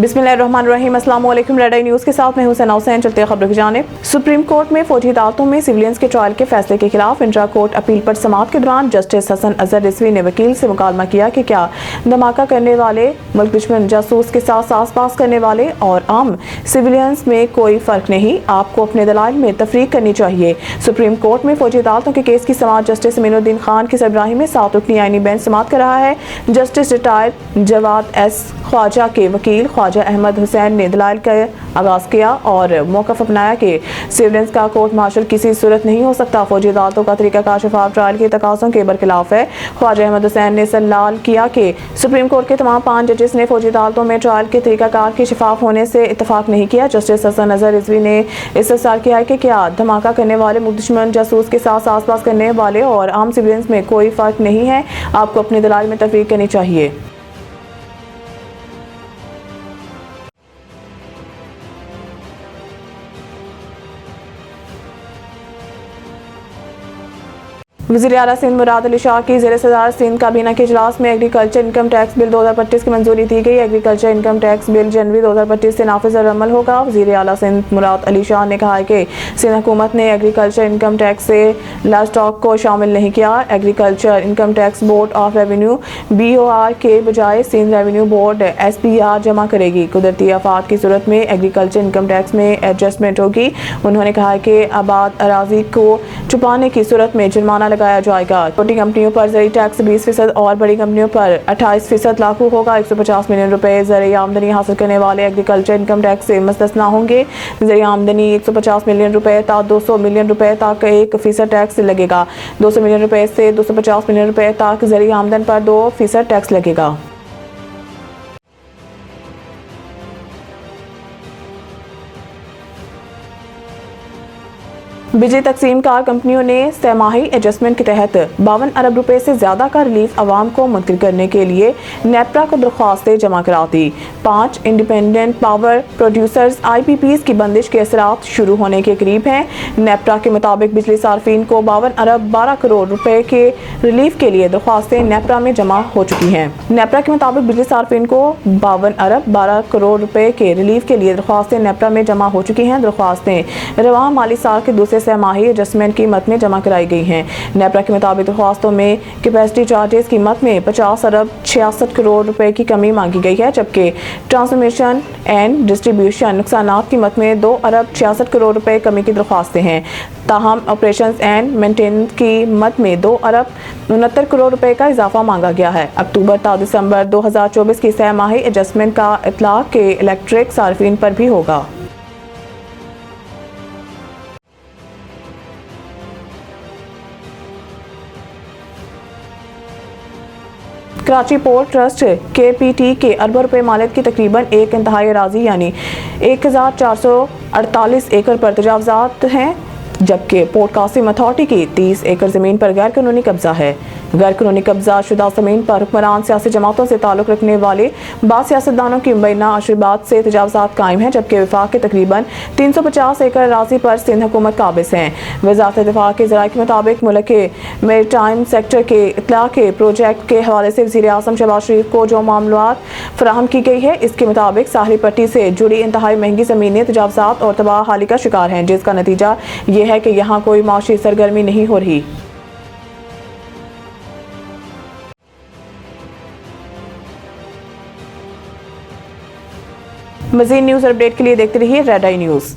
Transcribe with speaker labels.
Speaker 1: बिस्मिल्लाहिर्रहमानिर्रहीम। अस्सलाम वालेकुम। रेड आई न्यूज़ के साथ मैं हुसैन हुसैन। चलते खबरों की जानिब। सुप्रीम कोर्ट में फौजी अदालतों में सिविलियंस के ट्रायल के फैसले के खिलाफ इंट्रा कोर्ट अपील पर समाअत के दौरान जस्टिस हसन अजहर रिजवी ने वकील से मुकालमा किया कि क्या धमाका करने वाले, मुल्क दुश्मन जासूस के साथ सास-पास करने वाले और आम सिविलियंस में कोई फर्क नहीं, आपको अपने दलाइल में तफरीक करनी चाहिए। सुप्रीम कोर्ट में फौजी अदालतों के केस की समाअत जस्टिस अमीनुद्दीन खान की सरबराही में 7 रुकनी आईनी बेंच समाअत कर रहा है। Justice retired Jawwad S Khawaja के वकील ख्वाजा अहमद हुसैन ने दलाइल का आगाज किया और मौक़िफ़ अपनाया कि सिविलियंस का कोर्ट मार्शल किसी सूरत नहीं हो सकता। फौजी अदालतों का तरीक़ाकार शफाफ ट्रायल के तकाज़ों के बरखिलाफ है। ख्वाजा अहमद हुसैन ने सवाल किया कि सुप्रीम कोर्ट के तमाम 5 जजेस ने फौजी अदालतों में ट्रायल के तरीक़ाकार के शफाफ होने से इत्तफाक नहीं किया। जस्टिस हसन अजहर रिजवी ने इस्तफसार किया है कि क्या धमाका करने वाले, मुल्क दुश्मन जासूस के साथ सास-पास करने वाले और आम सिविलियंस में कोई फ़र्क नहीं है, आपको अपने दलाइल में तफरीक करनी चाहिए। वज़ीर आला सिंध मुराद अली शाह की ज़ेर सदारत सिंध काबीना के इजलास में एग्रीकल्चर इनकम टैक्स बिल 2025 की मंजूरी दी गई। एग्रीकल्चर इनकम टैक्स बिल जनवरी 2025 से नाफिज और अमल होगा। वज़ीर आला सिंध मुराद अली शाह ने कहा है कि सिंध हुकूमत ने एग्रीकल्चर इनकम टैक्स से लाइव स्टॉक को शामिल नहीं किया। Agriculture income tax board of revenue BOR के बजाय सिंध रेवेन्यू बोर्ड SPR जमा करेगी। कुदरती आफात की सूरत में एग्रीकल्चर इनकम टैक्स में एडजस्टमेंट होगी। उन्होंने कहा कि आबाद अराजी को छुपाने की सूरत में जुर्माना लगाया जाएगा। छोटी कंपनियों पर ज़री टैक्स 20% और बड़ी कंपनियों पर 28% लागू होगा। 150 मिलियन रुपए ज़रिए आमदनी हासिल करने वाले एग्रीकल्चर इनकम टैक्स से मुस्तस्ना होंगे। ज़रिए आमदनी 150 मिलियन रुपए तक 200 मिलियन रुपए तक 1% टैक्स लगेगा। 200 मिलियन रुपए से 250 मिलियन रुपए तक ज़रिए आमदन पर 2% टैक्स लगेगा। बिजली तकसीम कार कंपनियों ने सहमाही एडजस्टमेंट के तहत 52 अरब रुपए से ज्यादा का रिलीफ अवाम को मुंतकिल करने के लिए नेपरा को दरख्वास्तें जमा करा दी। 5 इंडिपेंडेंट पावर प्रोड्यूसर्स IPPs की बंदिश के असरात शुरू होने के करीब हैं। नेपरा के मुताबिक बिजली सार्फिन को 52 अरब 12 करोड़ रुपए के रिलीफ के लिए दरख्वास्तें नेपरा में जमा हो चुकी हैं। नेपरा के मुताबिक बिजली सार्फिन को 52 अरब 12 करोड़ रुपए के रिलीफ के लिए दरख्वास्तें नेपरा में जमा हो चुकी हैं। दरख्वास्तें रवां माली साल के दूसरे सहमाही एडजस्टमेंट की मद में जमा कराई गई हैं। नेपरा के मुताबिक दरख्वास्तों में कैपेसिटी चार्जेस की मद में 50 अरब 66 करोड़ रुपए की कमी मांगी गई है, जबकि ट्रांसमिशन एंड डिस्ट्रीब्यूशन नुकसानात की मद में 2 अरब 66 करोड़ रुपए कमी की दरख्वास्तें हैं। ताहम ऑपरेशंस एंड मेंटेनेंस की मद में 2 अरब 69 करोड़ रुपए का इजाफा मांगा गया है। अक्टूबर ta दिसंबर 2024 की सहमाही एडजस्टमेंट का इतलाक के इलेक्ट्रिक सार्फिन पर भी होगा। कराची पोर्ट ट्रस्ट KPT के अरबों रुपए मालियत की तकरीबन एक इंतहाई अराजी यानी 1448 एकड़ पर तजावजात हैं, जबकि पोर्ट कासिम अथॉरिटी की 30 एकड़ ज़मीन पर गैर कानूनी कब्जा है। गैर कानूनी कब्जा शुदा ज़मीन पर हुक्मरान सियासी जमातों से ताल्लुक़ रखने वाले बाद सियासतदानों की मुबैना आशीर्वाद से तजावजात कायम हैं, जबकि वफाक के तकरीबन 350 एकड़ अराजी पर सिंध हुकूमत काबिज हैं। वज़ारत दिफा के ज़राए के मुताबिक मुल्क के मैरीटाइम सेक्टर के इत्तला के प्रोजेक्ट के हवाले से वज़ीर आज़म शहबाज शरीफ को जो मालूमात फराहम की गई है, इसके मुताबिक साहली पट्टी से जुड़ी इंतहाई महंगी ज़मीनें तजावजात और तबाह हाली का शिकार हैं, जिसका नतीजा ये है कि यहाँ कोई माशी सरगर्मी नहीं हो रही। मज़ीद न्यूज़ अपडेट के लिए देखते रहिए रेड आई न्यूज़।